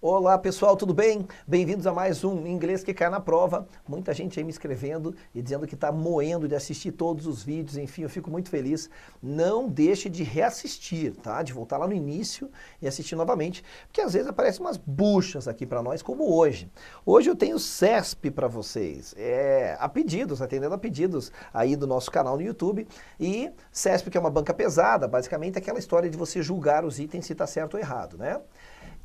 Olá pessoal, tudo bem? Bem-vindos a mais um Inglês que Cai na Prova. Muita gente aí me escrevendo e dizendo que está moendo de assistir todos os vídeos, enfim, eu fico muito feliz. Não deixe de reassistir, tá? De voltar lá no início e assistir novamente, porque às vezes aparecem umas buchas aqui para nós, como hoje. Hoje eu tenho CESP para vocês, a pedidos, atendendo a pedidos aí do nosso canal no YouTube. E CESP, que é uma banca pesada, basicamente é aquela história de você julgar os itens se está certo ou errado, né?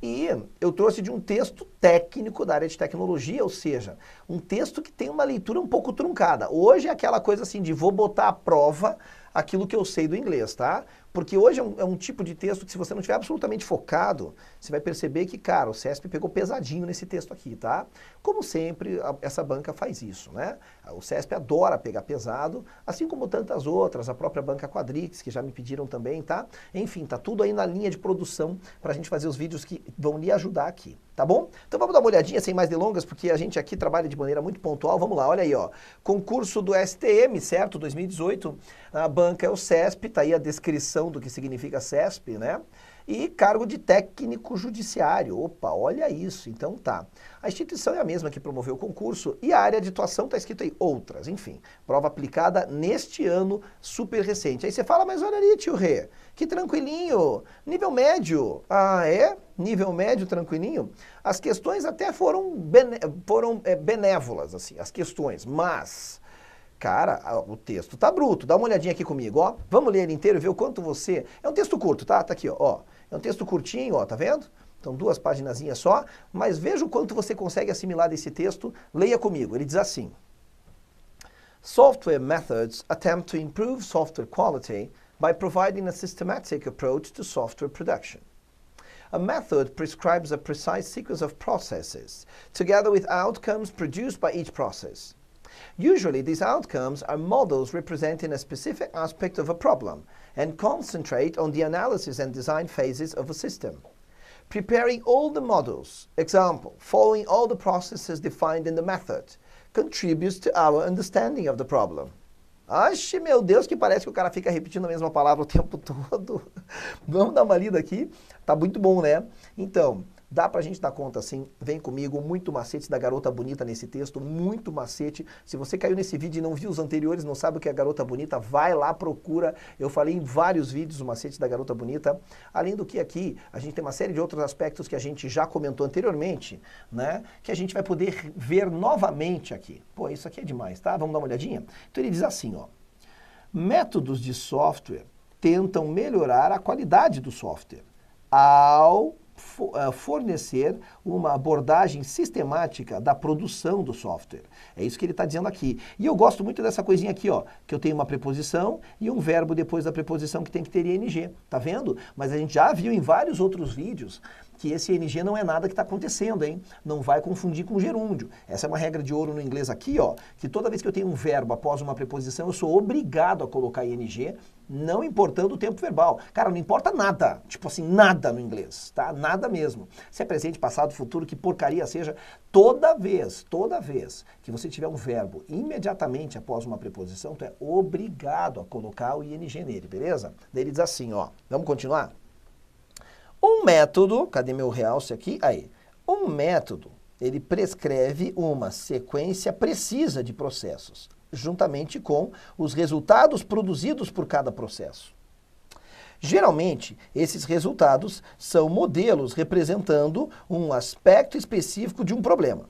E eu trouxe de um texto técnico da área de tecnologia, ou seja, um texto que tem uma leitura um pouco truncada. Hoje é aquela coisa assim de vou botar à prova aquilo que eu sei do inglês, tá? Porque hoje é um tipo de texto que se você não estiver absolutamente focado, você vai perceber que, cara, o CESP pegou pesadinho nesse texto aqui, tá? Como sempre, essa banca faz isso, né? O CESP adora pegar pesado, assim como tantas outras, a própria banca Quadrix, que já me pediram também, tá? Enfim, tá tudo aí na linha de produção pra gente fazer os vídeos que vão lhe ajudar aqui, tá bom? Então vamos dar uma olhadinha sem mais delongas, porque a gente aqui trabalha de maneira muito pontual. Vamos lá, olha aí, ó. Concurso do STM, certo? 2018, a banca é o CESP, tá aí a descrição do que significa CESP, né? E cargo de técnico judiciário. Opa, olha isso. Então tá. A instituição é a mesma que promoveu o concurso e a área de atuação está escrito aí outras. Enfim, prova aplicada neste ano super recente. Aí você fala, mas olha ali, tio Rê, que tranquilinho, nível médio. Ah, é? Nível médio, tranquilinho? As questões até foram benévolas, assim, as questões, mas... Cara, o texto tá bruto. Dá uma olhadinha aqui comigo, ó. Vamos ler ele inteiro e ver o quanto você... É um texto curto, tá? Tá aqui, ó. É um texto curtinho, ó, tá vendo? Então, 2 paginazinhas só. Mas veja o quanto você consegue assimilar desse texto. Leia comigo. Ele diz assim. Software methods attempt to improve software quality by providing a systematic approach to software production. A method prescribes a precise sequence of processes, together with outcomes produced by each process. Usually, these outcomes are models representing a specific aspect of a problem and concentrate on the analysis and design phases of a system. Preparing all the models, example, following all the processes defined in the method, contributes to our understanding of the problem. Ache, meu Deus, que parece que o cara fica repetindo a mesma palavra o tempo todo. Vamos dar uma lida aqui. Tá muito bom, né? Então... Dá pra gente dar conta assim, vem comigo, muito macete da garota bonita nesse texto, muito macete. Se você caiu nesse vídeo e não viu os anteriores, não sabe o que é a garota bonita, vai lá, procura. Eu falei em vários vídeos o macete da garota bonita. Além do que aqui, a gente tem uma série de outros aspectos que a gente já comentou anteriormente, né? Que a gente vai poder ver novamente aqui. Pô, isso aqui é demais, tá? Vamos dar uma olhadinha? Então ele diz assim, ó. Métodos de software tentam melhorar a qualidade do software ao fornecer uma abordagem sistemática da produção do software. É isso que ele está dizendo aqui. E eu gosto muito dessa coisinha aqui, ó, que eu tenho uma preposição e um verbo depois da preposição que tem que ter ing. Tá vendo? Mas a gente já viu em vários outros vídeos que esse ing não é nada que está acontecendo, hein? Não vai confundir com gerúndio. Essa é uma regra de ouro no inglês aqui, ó, que toda vez que eu tenho um verbo após uma preposição, eu sou obrigado a colocar ing, não importando o tempo verbal. Cara, não importa nada, tipo assim, nada no inglês, tá? Nada mesmo. Se é presente, passado, futuro, que porcaria seja, toda vez que você tiver um verbo imediatamente após uma preposição, tu é obrigado a colocar o ing nele, beleza? Daí ele diz assim, ó, vamos continuar? Um método, cadê meu realce aqui? Aí, um método, ele prescreve uma sequência precisa de processos, juntamente com os resultados produzidos por cada processo. Geralmente, esses resultados são modelos representando um aspecto específico de um problema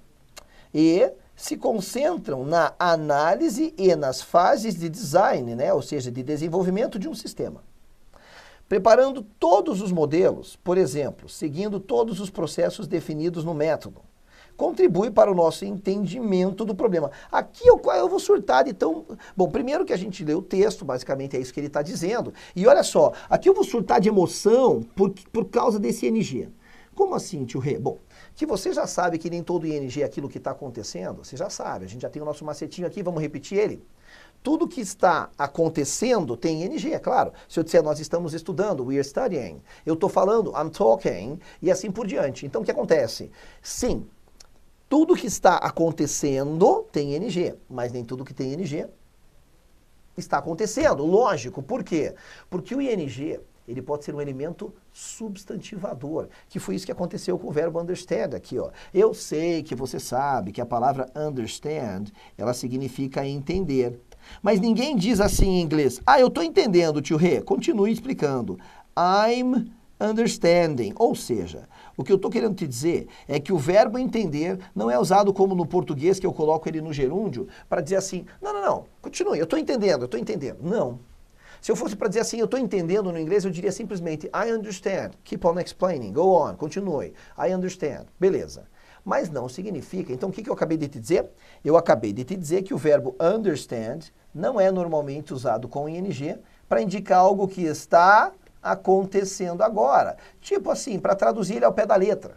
e se concentram na análise e nas fases de design, né? Ou seja, de desenvolvimento de um sistema. Preparando todos os modelos, por exemplo, seguindo todos os processos definidos no método, contribui para o nosso entendimento do problema. Aqui eu vou surtar de tão... Bom, primeiro que a gente lê o texto, basicamente é isso que ele está dizendo. E olha só, aqui eu vou surtar de emoção por causa desse ing. Como assim, tio Rê? Bom, que você já sabe que nem todo ing é aquilo que está acontecendo, você já sabe. A gente já tem o nosso macetinho aqui, vamos repetir ele? Tudo que está acontecendo tem ing, é claro. Se eu disser nós estamos estudando, we are studying. Eu estou falando, I'm talking, e assim por diante. Então o que acontece? Sim, tudo que está acontecendo tem ing, mas nem tudo que tem ing está acontecendo. Lógico, por quê? Porque o ing ele pode ser um elemento substantivador, que foi isso que aconteceu com o verbo understand aqui, ó. Eu sei que você sabe que a palavra understand, ela significa entender. Mas ninguém diz assim em inglês, eu tô entendendo, tio Rê. Continue explicando. I'm understanding. Ou seja, o que eu estou querendo te dizer é que o verbo entender não é usado como no português, que eu coloco ele no gerúndio, para dizer assim, não, continue, eu estou entendendo. Não. Se eu fosse para dizer assim, eu estou entendendo no inglês, eu diria simplesmente, I understand. Keep on explaining. Go on. Continue. I understand. Beleza. Mas não significa. Então, o que eu acabei de te dizer? Eu acabei de te dizer que o verbo understand não é normalmente usado com ing para indicar algo que está acontecendo agora. Tipo assim, para traduzir ele ao pé da letra.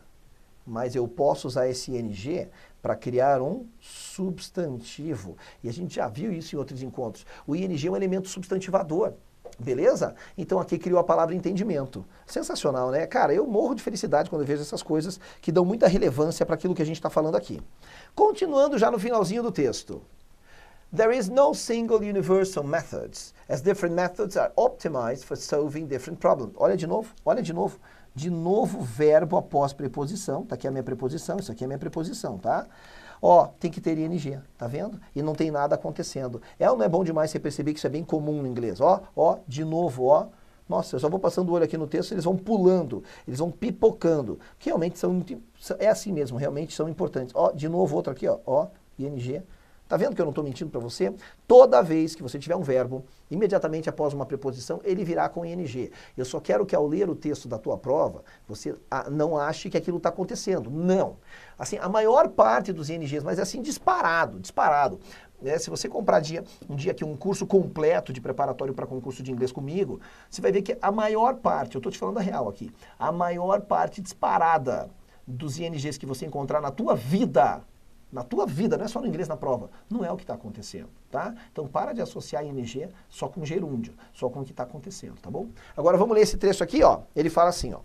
Mas eu posso usar esse ing para criar um substantivo. E a gente já viu isso em outros encontros. O ing é um elemento substantivador. Beleza? Então aqui criou a palavra entendimento. Sensacional, né? Cara, eu morro de felicidade quando eu vejo essas coisas que dão muita relevância para aquilo que a gente está falando aqui. Continuando já no finalzinho do texto. There is no single universal methods, as different methods are optimized for solving different problems. Olha de novo. De novo, verbo após preposição. Tá aqui a minha preposição, isso aqui é a minha preposição, tá? Ó, tem que ter ing, tá vendo? E não tem nada acontecendo. Ou não é bom demais você perceber que isso é bem comum no inglês? Ó, de novo, ó. Nossa, eu só vou passando o olho aqui no texto, eles vão pulando, eles vão pipocando. Que realmente é assim mesmo, realmente são importantes. Ó, de novo, outro aqui, ó, ing. Tá vendo que eu não estou mentindo para você? Toda vez que você tiver um verbo, imediatamente após uma preposição, ele virá com ing. Eu só quero que ao ler o texto da tua prova, você não ache que aquilo está acontecendo. Não. Assim, a maior parte dos INGs, mas é assim, disparado. Se você comprar um dia aqui um curso completo de preparatório para concurso de inglês comigo, você vai ver que a maior parte, eu estou te falando a real aqui, a maior parte disparada dos INGs que você encontrar na tua vida, não é só no inglês na prova, não é o que está acontecendo, tá? Então para de associar ing só com gerúndio, só com o que está acontecendo, tá bom? Agora vamos ler esse trecho aqui, ó. Ele fala assim, ó.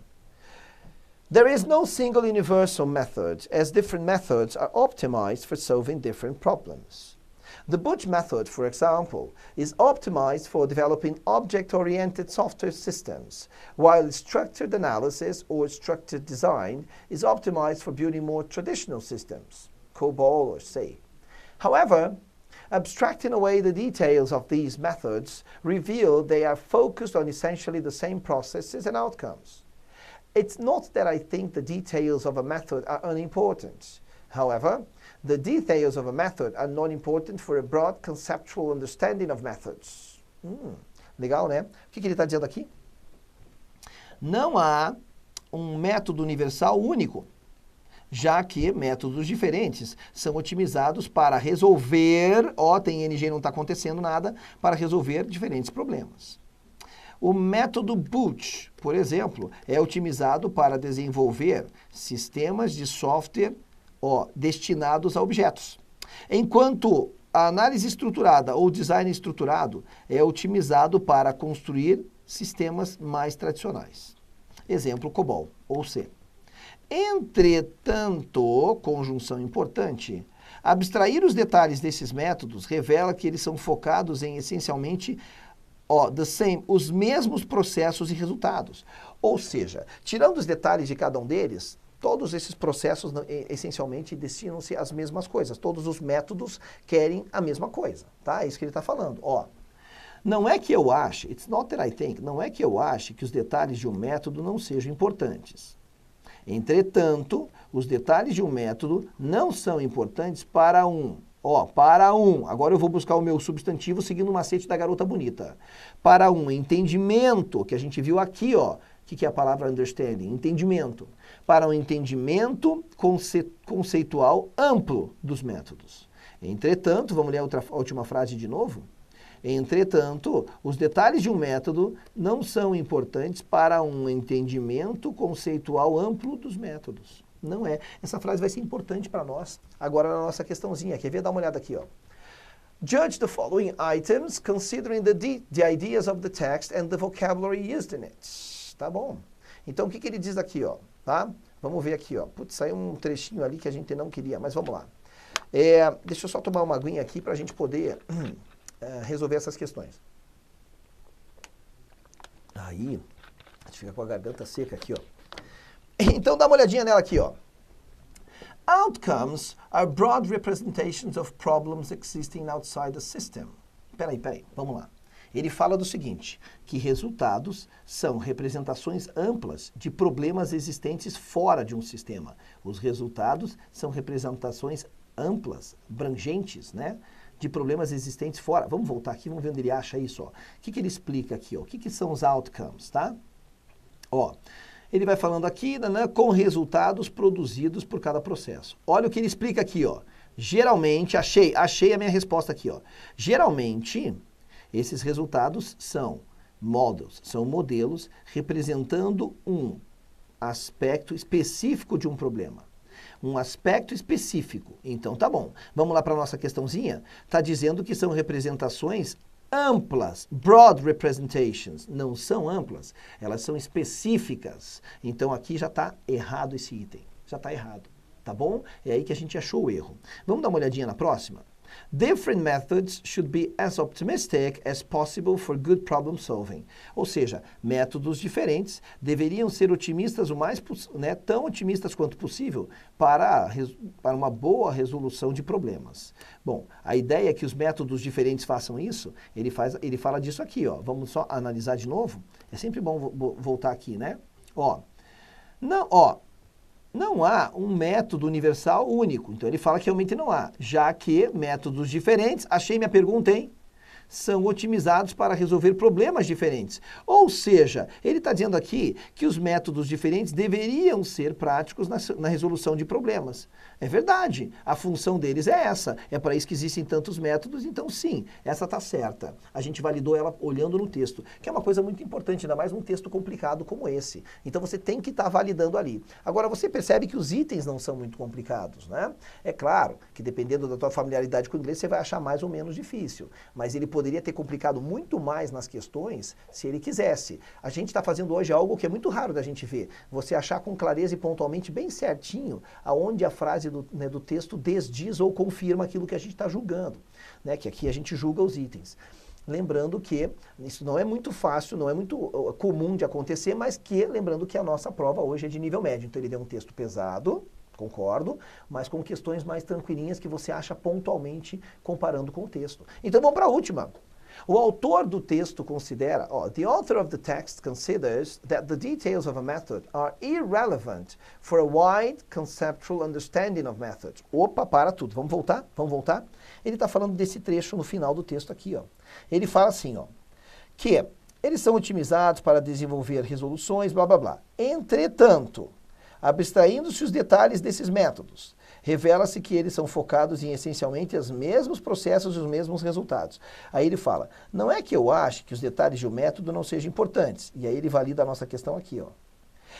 There is no single universal method, as different methods are optimized for solving different problems. The Butch method, for example, is optimized for developing object-oriented software systems, while structured analysis or structured design is optimized for building more traditional systems. COBOL or C. However, abstracting away the details of these methods reveal they are focused on essentially the same processes and outcomes. It's not that I think the details of a method are unimportant. However, the details of a method are not important for a broad conceptual understanding of methods. Legal, né? O que ele está dizendo aqui? Não há um método universal único, já que métodos diferentes são otimizados para resolver, tem ing e não está acontecendo nada, para resolver diferentes problemas. O método Butch, por exemplo, é otimizado para desenvolver sistemas de software destinados a objetos, enquanto a análise estruturada ou design estruturado é otimizado para construir sistemas mais tradicionais. Exemplo, COBOL ou C. Entretanto, conjunção importante, abstrair os detalhes desses métodos revela que eles são focados em essencialmente os mesmos processos e resultados. Ou seja, tirando os detalhes de cada um deles, todos esses processos essencialmente destinam-se às mesmas coisas. Todos os métodos querem a mesma coisa, tá? É isso que ele está falando. Não é que eu ache, it's not that I think, não é que eu ache que os detalhes de um método não sejam importantes. Entretanto, os detalhes de um método não são importantes para agora eu vou buscar o meu substantivo seguindo o macete da garota bonita. Para um entendimento, que a gente viu aqui, o que é a palavra understanding? Entendimento. Para um entendimento conceitual amplo dos métodos. Entretanto, vamos ler a última frase de novo? Entretanto, os detalhes de um método não são importantes para um entendimento conceitual amplo dos métodos. Não é. Essa frase vai ser importante para nós. Agora, na nossa questãozinha. Quer ver? Dá uma olhada aqui, ó. Judge the following items considering the ideas of the text and the vocabulary used in it. Tá bom. Então, o que ele diz aqui, ó? Tá? Vamos ver aqui, ó. Putz, saiu um trechinho ali que a gente não queria, mas vamos lá. Deixa eu só tomar uma aguinha aqui para a gente poder resolver essas questões. Aí, fica com a garganta seca aqui, ó. Então dá uma olhadinha nela aqui, ó. Outcomes are broad representations of problems existing outside the system. Peraí, vamos lá. Ele fala do seguinte, que resultados são representações amplas de problemas existentes fora de um sistema. Os resultados são representações amplas, abrangentes, né? De problemas existentes fora. Vamos voltar aqui, vamos ver onde ele acha isso, ó. O que ele explica aqui, ó? O que são os outcomes, tá? Ó, ele vai falando aqui, né, com resultados produzidos por cada processo. Olha o que ele explica aqui, ó. Geralmente, achei a minha resposta aqui, ó. Geralmente, esses resultados são modelos representando um aspecto específico de um problema. Um aspecto específico. Então, tá bom. Vamos lá para a nossa questãozinha? Está dizendo que são representações amplas, broad representations. Não são amplas, elas são específicas. Então, aqui já está errado esse item. Já está errado. Tá bom? É aí que a gente achou o erro. Vamos dar uma olhadinha na próxima? Different methods should be as optimistic as possible for good problem solving. Ou seja, métodos diferentes deveriam ser otimistas tão otimistas quanto possível para uma boa resolução de problemas. Bom, a ideia é que os métodos diferentes façam isso, ele fala disso aqui, ó. Vamos só analisar de novo? É sempre bom voltar aqui, né? Não há um método universal único. Então, ele fala que realmente não há, já que métodos diferentes, achei minha pergunta, hein? São otimizados para resolver problemas diferentes. Ou seja, ele está dizendo aqui que os métodos diferentes deveriam ser práticos na resolução de problemas. É verdade, a função deles é essa. É para isso que existem tantos métodos, então sim, essa está certa. A gente validou ela olhando no texto, que é uma coisa muito importante, ainda mais num texto complicado como esse. Então você tem que estar validando ali. Agora você percebe que os itens não são muito complicados, né? É claro que dependendo da tua familiaridade com o inglês, você vai achar mais ou menos difícil, mas ele poderia ter complicado muito mais nas questões se ele quisesse. A gente está fazendo hoje algo que é muito raro da gente ver. Você achar com clareza e pontualmente bem certinho aonde a frase do texto desdiz ou confirma aquilo que a gente está julgando. Né? Que aqui a gente julga os itens. Lembrando que isso não é muito fácil, não é muito comum de acontecer, mas lembrando que a nossa prova hoje é de nível médio. Então ele deu um texto pesado, concordo, mas com questões mais tranquilinhas que você acha pontualmente comparando com o texto. Então vamos para a última. O autor do texto considera, the author of the text considers that the details of a method are irrelevant for a wide conceptual understanding of methods. Opa, para tudo. Vamos voltar? Vamos voltar? Ele está falando desse trecho no final do texto aqui, ó. Ele fala assim, ó, que eles são otimizados para desenvolver resoluções, blá, blá, blá. Entretanto, abstraindo-se os detalhes desses métodos, revela-se que eles são focados em essencialmente os mesmos processos e os mesmos resultados. Aí ele fala, não é que eu ache que os detalhes de um método não sejam importantes. E aí ele valida a nossa questão aqui, ó.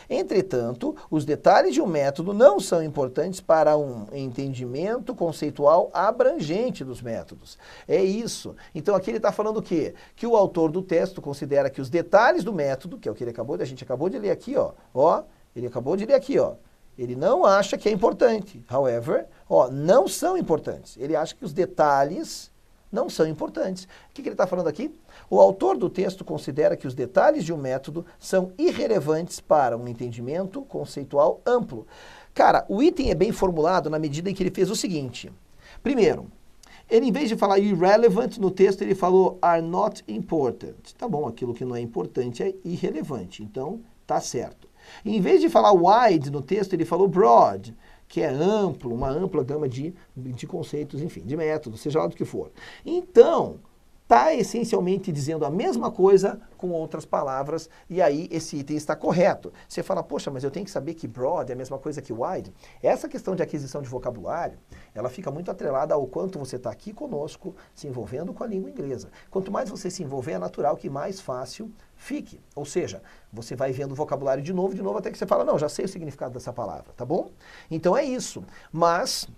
Entretanto, os detalhes de um método não são importantes para um entendimento conceitual abrangente dos métodos. É isso. Então aqui ele está falando o quê? Que o autor do texto considera que os detalhes do método, que é o que a gente acabou de ler aqui, ó, ele acabou de ler aqui, ó. Ele não acha que é importante. However, não são importantes. Ele acha que os detalhes não são importantes. O que ele está falando aqui? O autor do texto considera que os detalhes de um método são irrelevantes para um entendimento conceitual amplo. Cara, o item é bem formulado na medida em que ele fez o seguinte. Primeiro, ele, em vez de falar irrelevant no texto, ele falou are not important. Tá bom, aquilo que não é importante é irrelevante. Então, tá certo. Em vez de falar wide no texto, ele falou broad, que é amplo, uma ampla gama de conceitos, enfim, de métodos, seja lá do que for. Então, está essencialmente dizendo a mesma coisa com outras palavras, e aí esse item está correto. Você fala, poxa, mas eu tenho que saber que broad é a mesma coisa que wide? Essa questão de aquisição de vocabulário, ela fica muito atrelada ao quanto você está aqui conosco, se envolvendo com a língua inglesa. Quanto mais você se envolver, é natural que mais fácil fique. Ou seja, você vai vendo o vocabulário de novo, até que você fala, não, já sei o significado dessa palavra, tá bom? Então é isso. Mas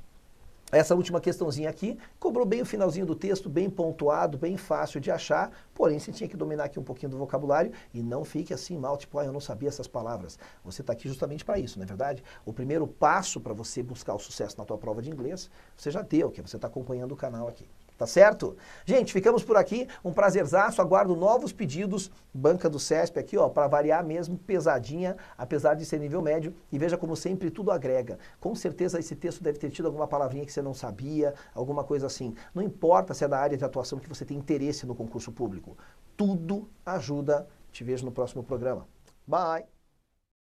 essa última questãozinha aqui cobrou bem o finalzinho do texto, bem pontuado, bem fácil de achar, porém você tinha que dominar aqui um pouquinho do vocabulário e não fique assim mal, tipo, eu não sabia essas palavras. Você está aqui justamente para isso, não é verdade? O primeiro passo para você buscar o sucesso na tua prova de inglês, você já deu, que você está acompanhando o canal aqui. Tá certo? Gente, ficamos por aqui. Um prazerzaço. Aguardo novos pedidos. Banca do CESP aqui, ó, para variar mesmo, pesadinha, apesar de ser nível médio. E veja como sempre tudo agrega. Com certeza esse texto deve ter tido alguma palavrinha que você não sabia, alguma coisa assim. Não importa se é da área de atuação que você tem interesse no concurso público. Tudo ajuda. Te vejo no próximo programa. Bye!